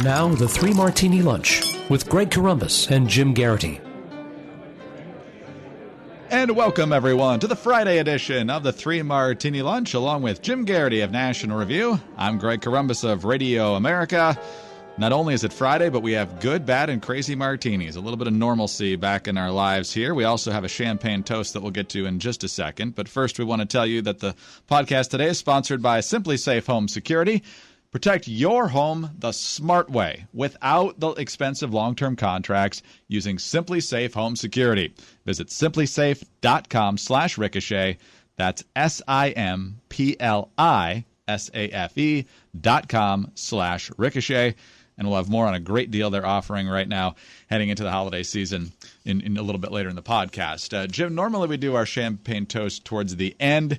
Now, the Three Martini Lunch with Greg Corombos and Jim Garrity. And welcome, everyone, to the Friday edition of the Three Martini Lunch, along with Jim Garrity of National Review. I'm Greg Corombos of Radio America. Not only is it Friday, but we have good, bad, and crazy martinis. A little bit of normalcy back in our lives here. We also have a champagne toast that we'll get to in just a second. But first, we want to tell you that the podcast today is sponsored by Simply Safe Home Security. Protect your home the smart way without the expensive long-term contracts using Simply Safe Home Security. Visit simplysafe.com/ricochet. That's SIMPLISAFE.com/ricochet. And we'll have more on a great deal they're offering right now heading into the holiday season in a little bit later in the podcast. Jim, normally we do our champagne toast towards the end.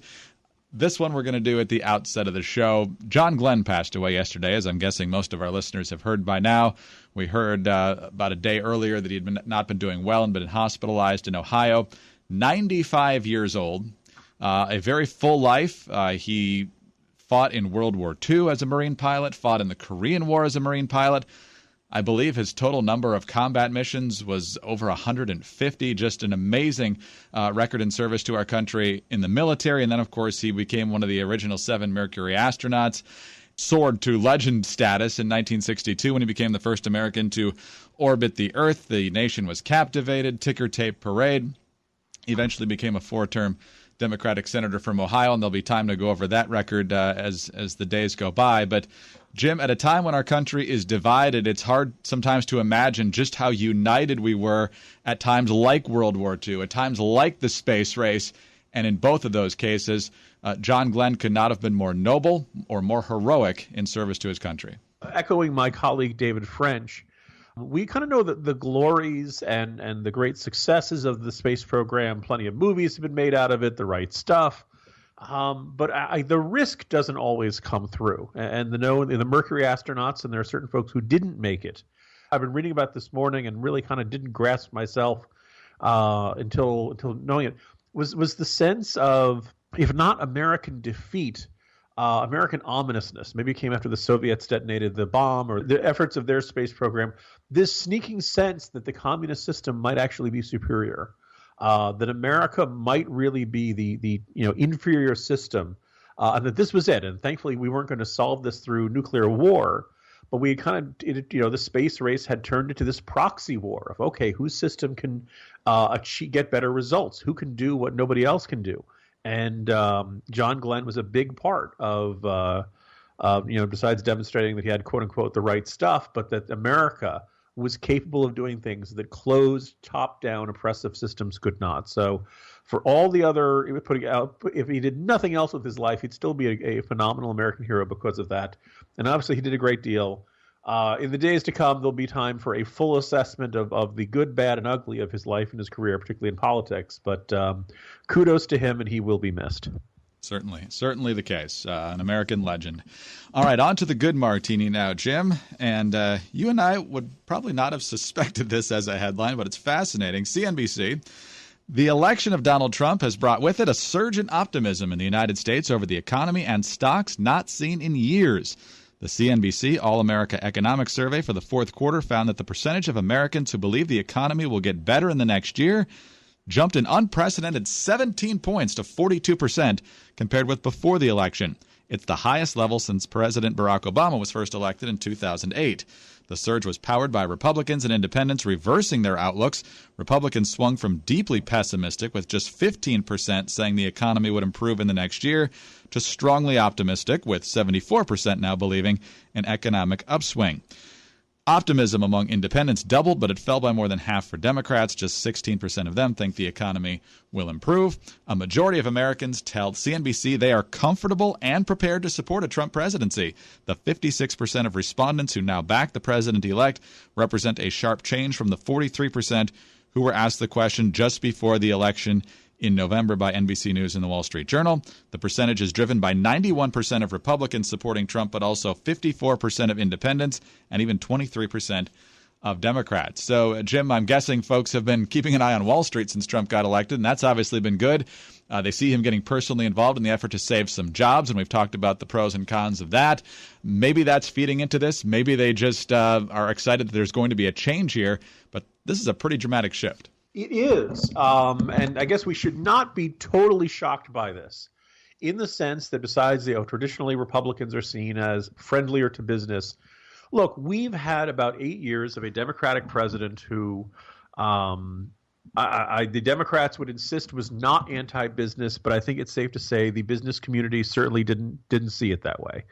This one we're going to do at the outset of the show. John Glenn passed away yesterday, as I'm guessing most of our listeners have heard by now. We heard about a day earlier that he had not been doing well and been hospitalized in Ohio. 95 years old, a very full life. He fought in World War II as a Marine pilot, fought in the Korean War as a Marine pilot. I believe his total number of combat missions was over 150, just an amazing record in service to our country in the military. And then, of course, he became one of the original 7 Mercury astronauts, soared to legend status in 1962 when he became the first American to orbit the Earth. The nation was captivated, ticker tape parade. He eventually became a 4-term Democratic senator from Ohio, and there'll be time to go over that record as the days go by. But Jim, at a time when our country is divided, it's hard sometimes to imagine just how united we were at times like World War II, at times like the space race. And in both of those cases, John Glenn could not have been more noble or more heroic in service to his country. Echoing my colleague David French, we kind of know that the glories and the great successes of the space program, plenty of movies have been made out of it, the right stuff. But the risk doesn't always come through. And the Mercury astronauts, and there are certain folks who didn't make it. I've been reading about this morning and really kind of didn't grasp myself until knowing it, was the sense of, if not American defeat, American ominousness. Maybe it came after the Soviets detonated the bomb or the efforts of their space program. This sneaking sense that the communist system might actually be superior. That America might really be the inferior system, and that this was it. And thankfully, we weren't going to solve this through nuclear war, but we kind of, the space race had turned into this proxy war of, okay, whose system can get better results? Who can do what nobody else can do? And John Glenn was a big part of, besides demonstrating that he had, quote unquote, the right stuff, but that America was capable of doing things that closed, top-down oppressive systems could not. So for all the other, if he did nothing else with his life, he'd still be a phenomenal American hero because of that. And obviously he did a great deal. In the days to come, there'll be time for a full assessment of the good, bad, and ugly of his life and his career, particularly in politics. But kudos to him, and he will be missed. Certainly the case. An American legend. All right, on to the good martini now, Jim. And you and I would probably not have suspected this as a headline, but it's fascinating. CNBC, the election of Donald Trump has brought with it a surge in optimism in the United States over the economy and stocks not seen in years. The CNBC All-America Economic Survey for the fourth quarter found that the percentage of Americans who believe the economy will get better in the next year jumped an unprecedented 17 points to 42% compared with before the election. It's the highest level since President Barack Obama was first elected in 2008. The surge was powered by Republicans and independents reversing their outlooks. Republicans swung from deeply pessimistic, with just 15% saying the economy would improve in the next year, to strongly optimistic, with 74% now believing an economic upswing. Optimism among independents doubled, but it fell by more than half for Democrats. Just 16% of them think the economy will improve. A majority of Americans tell CNBC they are comfortable and prepared to support a Trump presidency. The 56% of respondents who now back the president-elect represent a sharp change from the 43% who were asked the question just before the election in November by NBC News and the Wall Street Journal. The percentage is driven by 91% of Republicans supporting Trump, but also 54% of independents and even 23% of Democrats. So, Jim, I'm guessing folks have been keeping an eye on Wall Street since Trump got elected, and that's obviously been good. They see him getting personally involved in the effort to save some jobs, and we've talked about the pros and cons of that. Maybe that's feeding into this. Maybe they just are excited that there's going to be a change here, but this is a pretty dramatic shift. It is, and I guess we should not be totally shocked by this, in the sense that besides, traditionally Republicans are seen as friendlier to business. Look, we've had about 8 years of a Democratic president who the Democrats would insist was not anti-business, but I think it's safe to say the business community certainly didn't see it that way.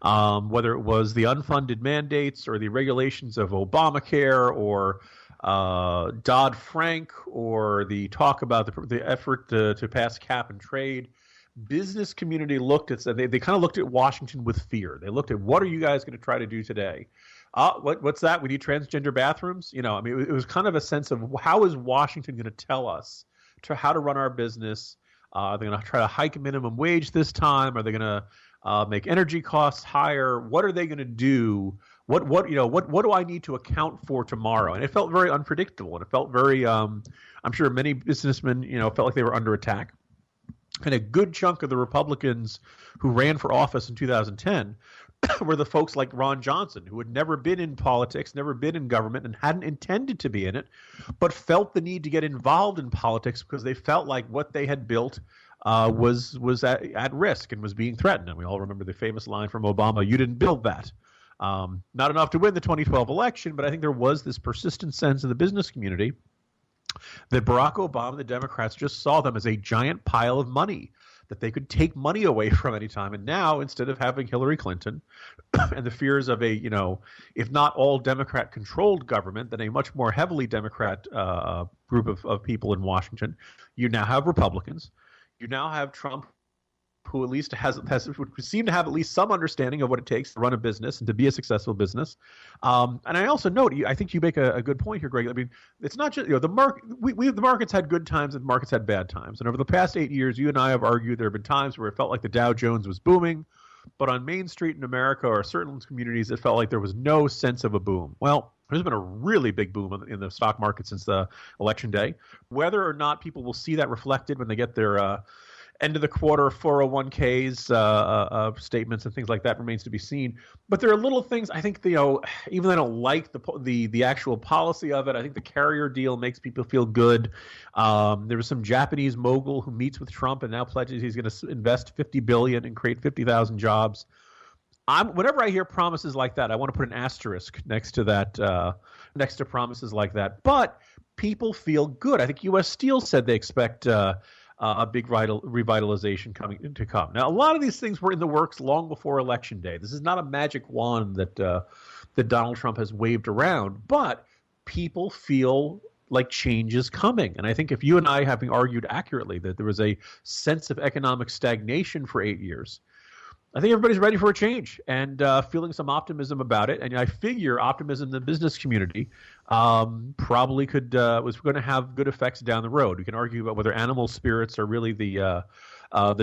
Whether it was the unfunded mandates or the regulations of Obamacare or Dodd-Frank or the talk about the effort to pass cap and trade, business community looked at they kind of looked at Washington with fear. They looked at, what are you guys going to try to do today? What's that? We need transgender bathrooms? It was kind of a sense of, how is Washington going to tell us how to run our business? Are they going to try to hike minimum wage this time? Are they going to make energy costs higher? What are they going to do? What do I need to account for tomorrow? And it felt very unpredictable, and it felt very I'm sure many businessmen felt like they were under attack. And a good chunk of the Republicans who ran for office in 2010 were the folks like Ron Johnson, who had never been in politics, never been in government, and hadn't intended to be in it, but felt the need to get involved in politics because they felt like what they had built was at risk and was being threatened. And we all remember the famous line from Obama, "You didn't build that." Not enough to win the 2012 election, but I think there was this persistent sense in the business community that Barack Obama and the Democrats just saw them as a giant pile of money that they could take money away from any time. And now, instead of having Hillary Clinton and the fears of a, if not all Democrat-controlled government, then a much more heavily Democrat group of people in Washington, you now have Republicans. You now have Trump, who at least would seem to have at least some understanding of what it takes to run a business and to be a successful business. And I also note, I think you make a good point here, Greg. I mean, it's not just the market. The markets had good times and the markets had bad times. And over the past 8 years, you and I have argued there have been times where it felt like the Dow Jones was booming, but on Main Street in America or certain communities, it felt like there was no sense of a boom. Well, there's been a really big boom in the stock market since the election day. Whether or not people will see that reflected when they get their end of the quarter 401ks statements and things like that remains to be seen. But there are little things, I think, even though I don't like the actual policy of it, I think the carrier deal makes people feel good. There was some Japanese mogul who meets with Trump and now pledges he's going to invest $50 billion and create 50,000 jobs. Whenever I hear promises like that, I want to put an asterisk next to that, next to promises like that. But people feel good. I think U.S. Steel said they expect a big revitalization to come. Now, a lot of these things were in the works long before Election Day. This is not a magic wand that Donald Trump has waved around, but people feel like change is coming. And I think if you and I, having argued accurately that there was a sense of economic stagnation for 8 years, I think everybody's ready for a change and feeling some optimism about it. And I figure optimism in the business community probably was going to have good effects down the road. We can argue about whether animal spirits are really the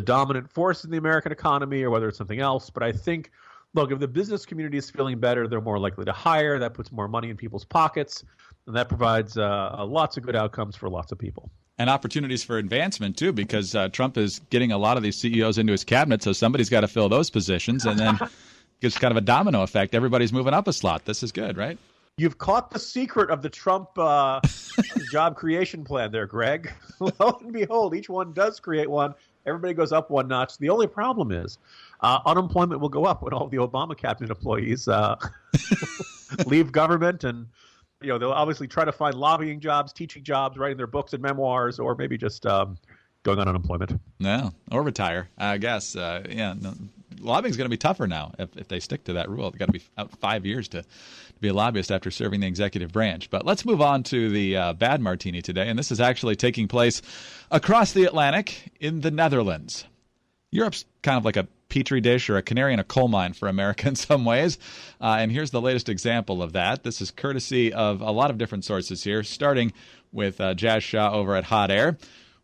dominant force in the American economy or whether it's something else. But I think, look, if the business community is feeling better, they're more likely to hire. That puts more money in people's pockets, and that provides lots of good outcomes for lots of people. And opportunities for advancement, too, because Trump is getting a lot of these CEOs into his cabinet, so somebody's got to fill those positions, and then it's kind of a domino effect. Everybody's moving up a slot. This is good, right? You've caught the secret of the Trump job creation plan there, Greg. Lo and behold, each one does create one. Everybody goes up one notch. The only problem is unemployment will go up when all the Obama cabinet employees leave government, and they'll obviously try to find lobbying jobs, teaching jobs, writing their books and memoirs, or maybe just going on unemployment. No, or retire, I guess. Lobbying's going to be tougher now if they stick to that rule. They've got to be out 5 years to be a lobbyist after serving the executive branch. But let's move on to the bad martini today, and this is actually taking place across the Atlantic in the Netherlands. Europe's kind of like a petri dish or a canary in a coal mine for America in some ways. And here's the latest example of that. This is courtesy of a lot of different sources here, starting with Jazz Shah over at Hot Air.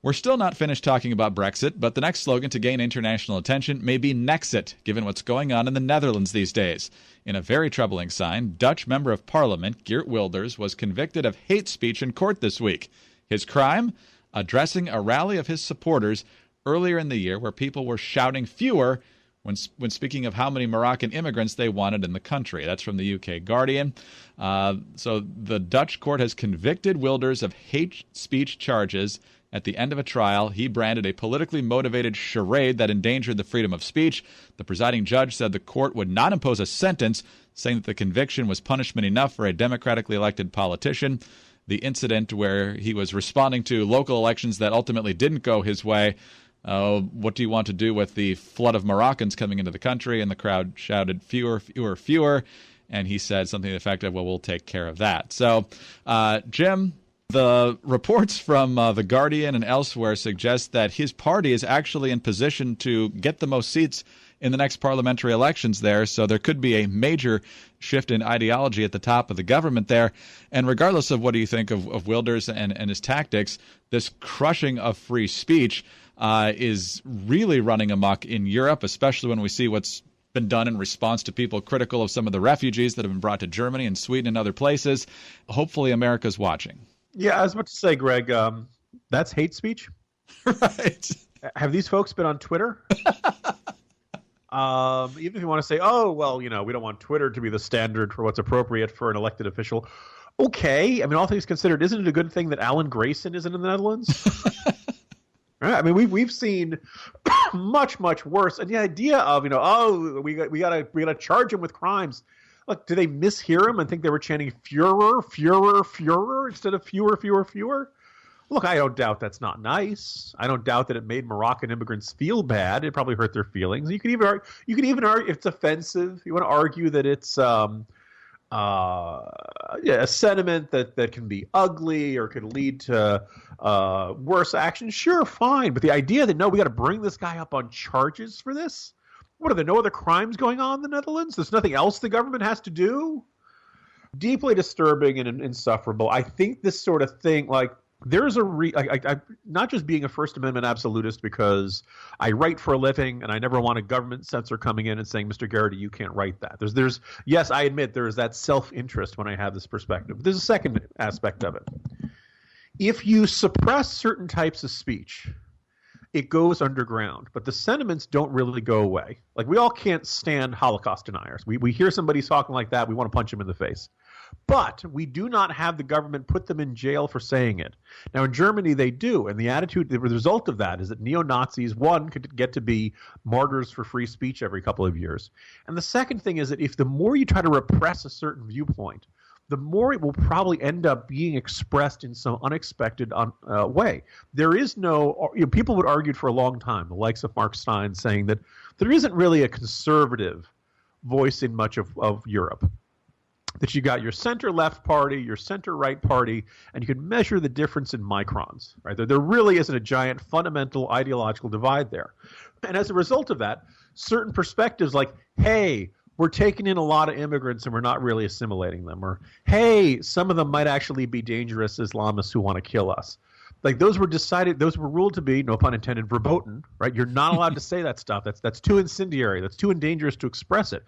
We're still not finished talking about Brexit, but the next slogan to gain international attention may be Nexit, given what's going on in the Netherlands these days. In a very troubling sign, Dutch Member of Parliament Geert Wilders was convicted of hate speech in court this week. His crime? Addressing a rally of his supporters earlier in the year where people were shouting fewer when speaking of how many Moroccan immigrants they wanted in the country. That's from the UK Guardian. So the Dutch court has convicted Wilders of hate speech charges. At the end of a trial, he branded a politically motivated charade that endangered the freedom of speech. The presiding judge said the court would not impose a sentence, saying that the conviction was punishment enough for a democratically elected politician. The incident where he was responding to local elections that ultimately didn't go his way. What do you want to do with the flood of Moroccans coming into the country? And the crowd shouted, fewer, fewer, fewer. And he said something to the effect of, well, we'll take care of that. So, Jim, the reports from The Guardian and elsewhere suggest that his party is actually in position to get the most seats in the next parliamentary elections there. So there could be a major shift in ideology at the top of the government there. And regardless of what do you think of Wilders and his tactics, this crushing of free speech is really running amok in Europe, especially when we see what's been done in response to people critical of some of the refugees that have been brought to Germany and Sweden and other places. Hopefully America's watching. Yeah, I was about to say, Greg, that's hate speech. Right. Have these folks been on Twitter? Even if you want to say, oh, well, we don't want Twitter to be the standard for what's appropriate for an elected official. Okay. I mean, all things considered, isn't it a good thing that Alan Grayson isn't in the Netherlands? Right? I mean, we've seen much, much worse. And the idea of, we gotta charge him with crimes. Look, do they mishear him and think they were chanting Führer, Führer, Führer instead of fewer, fewer, fewer? Look, I don't doubt that's not nice. I don't doubt that it made Moroccan immigrants feel bad. It probably hurt their feelings. You could even argue if it's offensive. You want to argue that it's a sentiment that can be ugly or could lead to worse action. Sure, fine. But the idea that, no, we got to bring this guy up on charges for this? What, are there no other crimes going on in the Netherlands? There's nothing else the government has to do? Deeply disturbing and insufferable. I think this sort of thing, like, there's I not just being a First Amendment absolutist because I write for a living and I never want a government censor coming in and saying, Mr. Garrity, you can't write that. There's yes, I admit there is that self-interest when I have this perspective. But there's a second aspect of it. If you suppress certain types of speech, it goes underground, but the sentiments don't really go away. Like, we all can't stand Holocaust deniers. We hear somebody talking like that, we want to punch him in the face. But we do not have the government put them in jail for saying it. Now, in Germany, they do. And the result of that is that neo-Nazis, one, could get to be martyrs for free speech every couple of years. And the second thing is that if the more you try to repress a certain viewpoint, the more it will probably end up being expressed in some unexpected way. There is no people would argue for a long time, the likes of Mark Stein, saying that there isn't really a conservative voice in much of Europe. That you got your center-left party, your center-right party, and you can measure the difference in microns. Right? There really isn't a giant fundamental ideological divide there. And as a result of that, certain perspectives like, hey, we're taking in a lot of immigrants and we're not really assimilating them. Or, hey, some of them might actually be dangerous Islamists who want to kill us. Like, those were ruled to be, no pun intended, verboten. Right? You're not allowed to say that stuff. That's too incendiary. That's too dangerous to express it.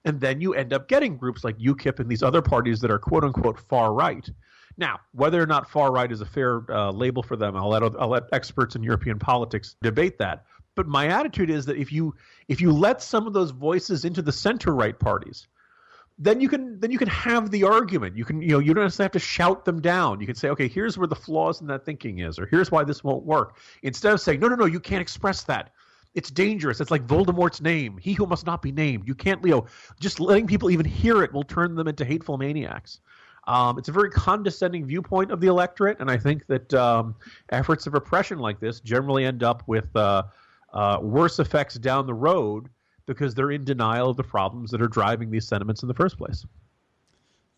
And then you end up getting groups like UKIP and these other parties that are quote-unquote far-right. Now, whether or not far-right is a fair label for them, I'll let experts in European politics debate that. But my attitude is that if you let some of those voices into the center-right parties, then you can have the argument. You don't necessarily have to shout them down. You can say, okay, here's where the flaws in that thinking is, or here's why this won't work. Instead of saying, no, you can't express that. It's dangerous. It's like Voldemort's name. He who must not be named. You can't, just letting people even hear it will turn them into hateful maniacs. It's a very condescending viewpoint of the electorate, and I think that efforts of repression like this generally end up with worse effects down the road because they're in denial of the problems that are driving these sentiments in the first place.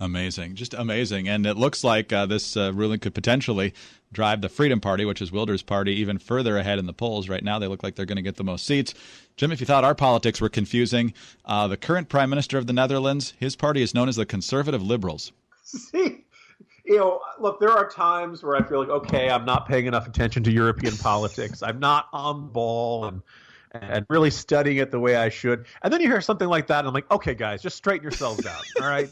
Amazing. Just amazing. And it looks like this ruling could potentially drive the Freedom Party, which is Wilders' party, even further ahead in the polls. Right now, they look like they're going to get the most seats. Jim, if you thought our politics were confusing, the current prime minister of the Netherlands, his party is known as the Conservative Liberals. See, Look, there are times where I feel like, okay, I'm not paying enough attention to European politics. I'm not on the ball and really studying it the way I should. And then you hear something like that, and I'm like, okay, guys, just straighten yourselves out, all right?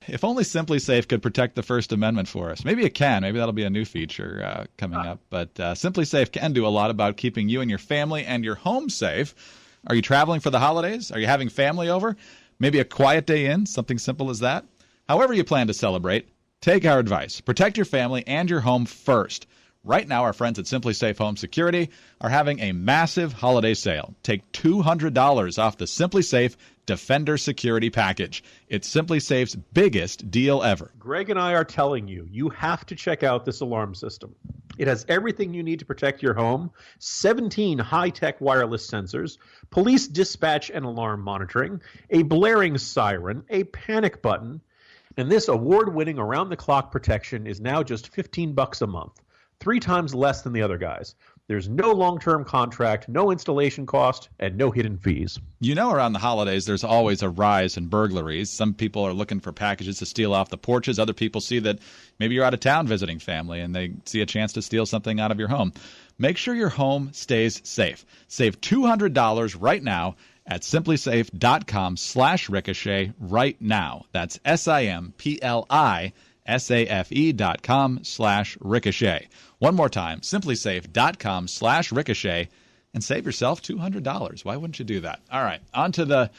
If only Simply Safe could protect the First Amendment for us. Maybe it can. Maybe that'll be a new feature coming up. But Simply Safe can do a lot about keeping you and your family and your home safe. Are you traveling for the holidays? Are you having family over? Maybe a quiet day in, something simple as that. However you plan to celebrate, take our advice. Protect your family and your home first. Right now, our friends at Simply Safe Home Security are having a massive holiday sale. Take $200 off the Simply Safe Defender Security Package. It's Simply Safe's biggest deal ever. Greg and I are telling you, you have to check out this alarm system. It has everything you need to protect your home, 17 high-tech wireless sensors, police dispatch and alarm monitoring, a blaring siren, a panic button, and this award-winning around-the-clock protection is now just $15 a month. 3 times less than the other guys. There's no long-term contract, no installation cost, and no hidden fees. Around the holidays, there's always a rise in burglaries. Some people are looking for packages to steal off the porches. Other people see that maybe you're out of town visiting family, and they see a chance to steal something out of your home. Make sure your home stays safe. Save $200 right now at simplysafe.com/ricochet right now. That's simplysafe.com/ricochet. One more time, simplysafe.com/ricochet, and save yourself $200. Why wouldn't you do that? All right, on to the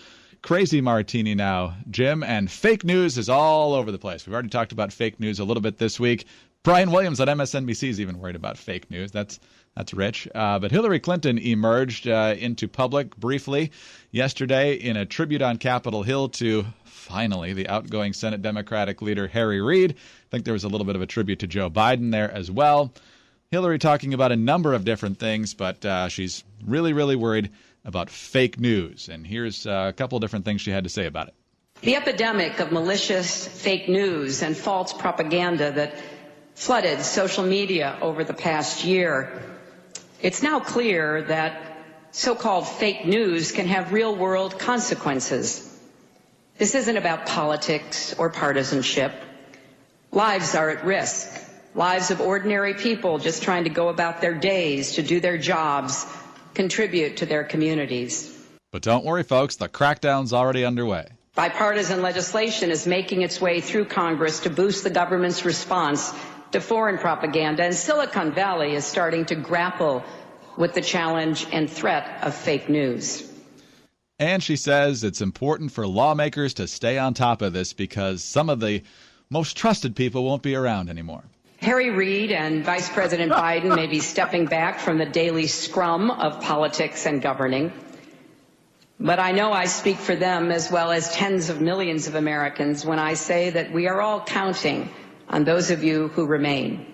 crazy martini now, Jim, and fake news is all over the place. We've already talked about fake news a little bit this week. Brian Williams on MSNBC is even worried about fake news. That's rich. But Hillary Clinton emerged into public briefly yesterday in a tribute on Capitol Hill to, finally, the outgoing Senate Democratic leader Harry Reid. I think there was a little bit of a tribute to Joe Biden there as well. Hillary talking about a number of different things, but she's really, really worried about fake news. And here's a couple of different things she had to say about it. The epidemic of malicious fake news and false propaganda that flooded social media over the past year. It's now clear that so-called fake news can have real-world consequences. This isn't about politics or partisanship. Lives are at risk. Lives of ordinary people just trying to go about their days, to do their jobs, contribute to their communities. But don't worry, folks, the crackdown's already underway. Bipartisan legislation is making its way through Congress to boost the government's response to foreign propaganda, and Silicon Valley is starting to grapple with the challenge and threat of fake news. And she says it's important for lawmakers to stay on top of this because some of the most trusted people won't be around anymore. Harry Reid and Vice President Biden may be stepping back from the daily scrum of politics and governing, but I know I speak for them as well as tens of millions of Americans when I say that we are all counting on those of you who remain.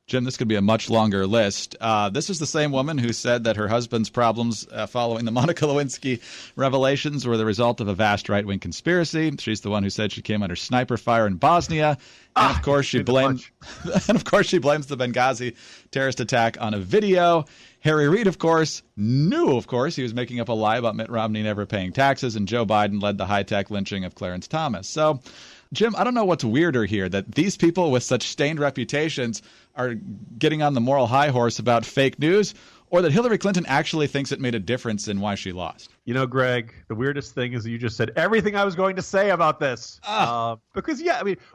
Jim, this could be a much longer list. This is the same woman who said that her husband's problems following the Monica Lewinsky revelations were the result of a vast right-wing conspiracy. She's the one who said she came under sniper fire in Bosnia. And of course, she blamed the Benghazi terrorist attack on a video. Harry Reid, of course, knew, he was making up a lie about Mitt Romney never paying taxes, and Joe Biden led the high-tech lynching of Clarence Thomas. So, Jim, I don't know what's weirder here, that these people with such stained reputations are getting on the moral high horse about fake news, or that Hillary Clinton actually thinks it made a difference in why she lost. Greg, the weirdest thing is you just said everything I was going to say about this. Because,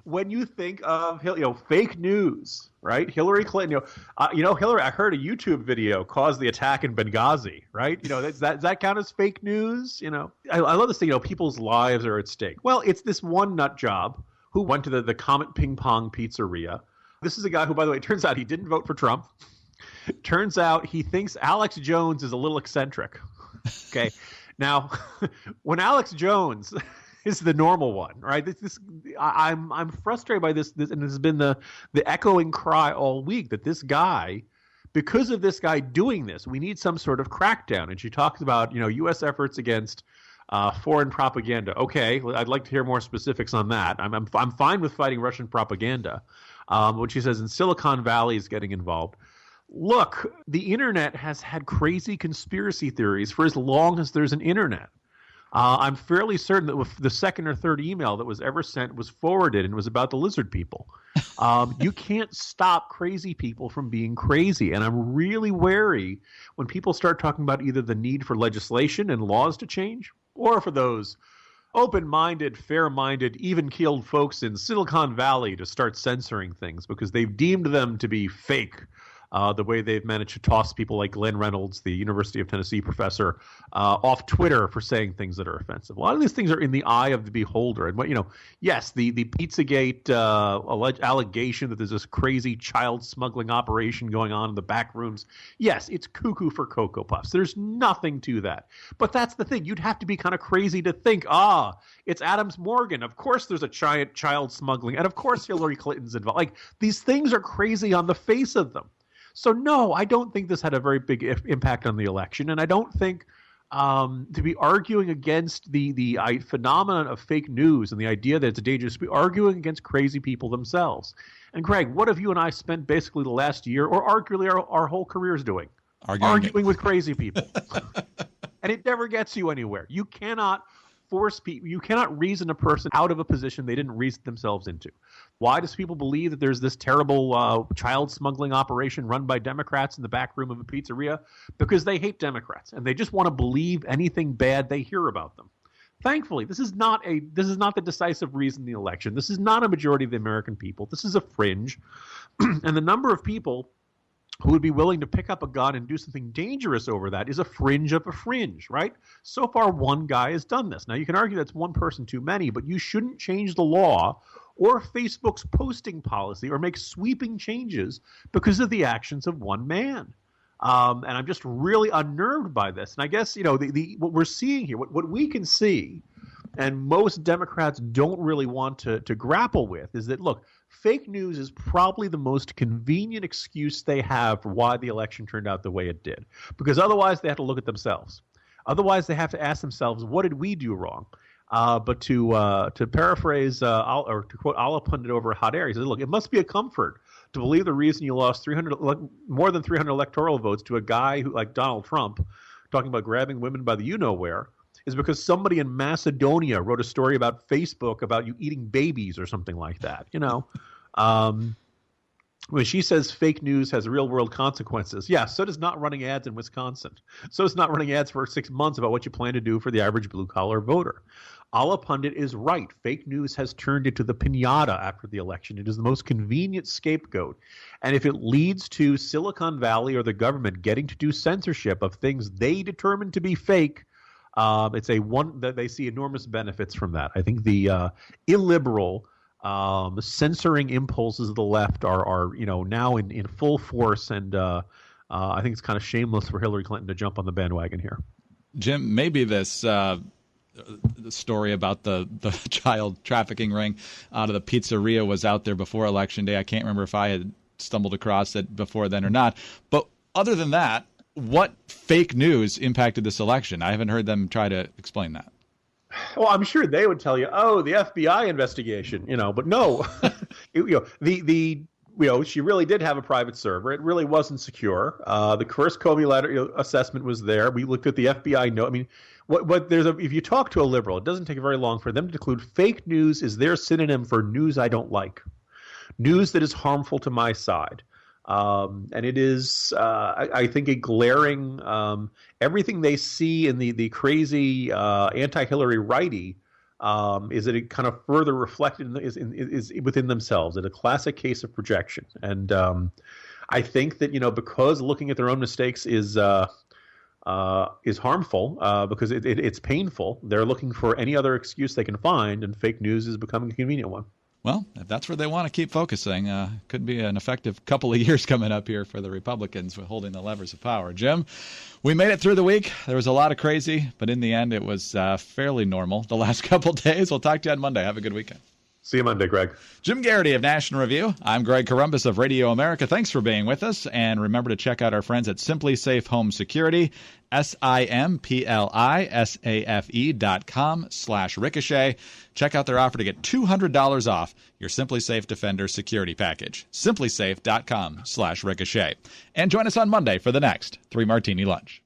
when you think of, fake news, right? Hillary Clinton, Hillary, I heard a YouTube video caused the attack in Benghazi, right? Does that count as fake news? I love this thing, people's lives are at stake. Well, it's this one nut job who went to the Comet Ping Pong Pizzeria. This is a guy who, by the way, it turns out he didn't vote for Trump. Turns out he thinks Alex Jones is a little eccentric. Okay. Now, when Alex Jones is the normal one, right? I'm frustrated by this, and this has been the echoing cry all week that this guy, because of this guy doing this, we need some sort of crackdown. And she talks about, U.S. efforts against foreign propaganda. Okay, I'd like to hear more specifics on that. I'm fine with fighting Russian propaganda. When she says in Silicon Valley is getting involved. Look, the internet has had crazy conspiracy theories for as long as there's an internet. I'm fairly certain that the second or third email that was ever sent was forwarded and was about the lizard people. You can't stop crazy people from being crazy. And I'm really wary when people start talking about either the need for legislation and laws to change, or for those open-minded, fair-minded, even-keeled folks in Silicon Valley to start censoring things because they've deemed them to be fake. The way they've managed to toss people like Glenn Reynolds, the University of Tennessee professor, off Twitter for saying things that are offensive. A lot of these things are in the eye of the beholder. And yes, the Pizzagate allegation that there's this crazy child smuggling operation going on in the back rooms. Yes, it's cuckoo for Cocoa Puffs. There's nothing to that. But that's the thing. You'd have to be kind of crazy to think, it's Adams Morgan. Of course there's a giant child smuggling. And of course Hillary Clinton's involved. Like, these things are crazy on the face of them. So, no, I don't think this had a very big impact on the election. And I don't think to be arguing against the phenomenon of fake news and the idea that it's dangerous, to be arguing against crazy people themselves. And, Greg, what have you and I spent basically the last year, or arguably our whole careers doing? Arguing with crazy people. And it never gets you anywhere. You cannot force people. You cannot reason a person out of a position they didn't reason themselves into. Why does people believe that there's this terrible child smuggling operation run by Democrats in the back room of a pizzeria? Because they hate Democrats and they just want to believe anything bad they hear about them. Thankfully, this is not the decisive reason in the election. This is not a majority of the American people. This is a fringe, and the number of people who would be willing to pick up a gun and do something dangerous over that is a fringe of a fringe, right? So far, one guy has done this. Now, you can argue that's one person too many, but you shouldn't change the law or Facebook's posting policy or make sweeping changes because of the actions of one man. And I'm just really unnerved by this. And I guess, what we're seeing here, what we can see, and most Democrats don't really want to grapple with, is that, look, fake news is probably the most convenient excuse they have for why the election turned out the way it did. Because otherwise they have to look at themselves. Otherwise they have to ask themselves, what did we do wrong? But to paraphrase or to quote Allah Pundit over Hot Air, he says, look, it must be a comfort to believe the reason you lost more than 300 electoral votes to a guy who, like Donald Trump, talking about grabbing women by the you-know-where, is because somebody in Macedonia wrote a story about Facebook about you eating babies or something like that. When she says fake news has real-world consequences, yeah, so does not running ads in Wisconsin. So does not running ads for 6 months about what you plan to do for the average blue-collar voter. Allah Pundit is right. Fake news has turned into the piñata after the election. It is the most convenient scapegoat. And if it leads to Silicon Valley or the government getting to do censorship of things they determine to be fake, it's that they see enormous benefits from that. I think the illiberal censoring impulses of the left are now in full force, and I think it's kind of shameless for Hillary Clinton to jump on the bandwagon here. Jim, maybe this the story about the child trafficking ring out of the pizzeria was out there before Election Day. I can't remember if I had stumbled across it before then or not. But other than that, what fake news impacted this election? I haven't heard them try to explain that. Well, I'm sure they would tell you, the FBI investigation, but no, she really did have a private server. It really wasn't secure. The first Comey letter assessment was there. We looked at the FBI note. I mean, if you talk to a liberal, it doesn't take very long for them to conclude fake news is their synonym for news I don't like, news that is harmful to my side. And it is, I think, a glaring everything they see in the crazy anti-Hillary righty is that it kind of further reflected is within themselves. It's a classic case of projection. And I think that because looking at their own mistakes is harmful because it's painful, they're looking for any other excuse they can find, and fake news is becoming a convenient one. Well, if that's where they want to keep focusing, could be an effective couple of years coming up here for the Republicans with holding the levers of power. Jim, we made it through the week. There was a lot of crazy, but in the end, it was fairly normal the last couple of days. We'll talk to you on Monday. Have a good weekend. See you Monday, Greg. Jim Garrity of National Review. I'm Greg Corombos of Radio America. Thanks for being with us. And remember to check out our friends at Simply Safe Home Security, SIMPLISAFE.com/ricochet. Check out their offer to get $200 off your Simply Safe Defender security package. SimplySafe.com/ricochet. And join us on Monday for the next 3 Martini Lunch.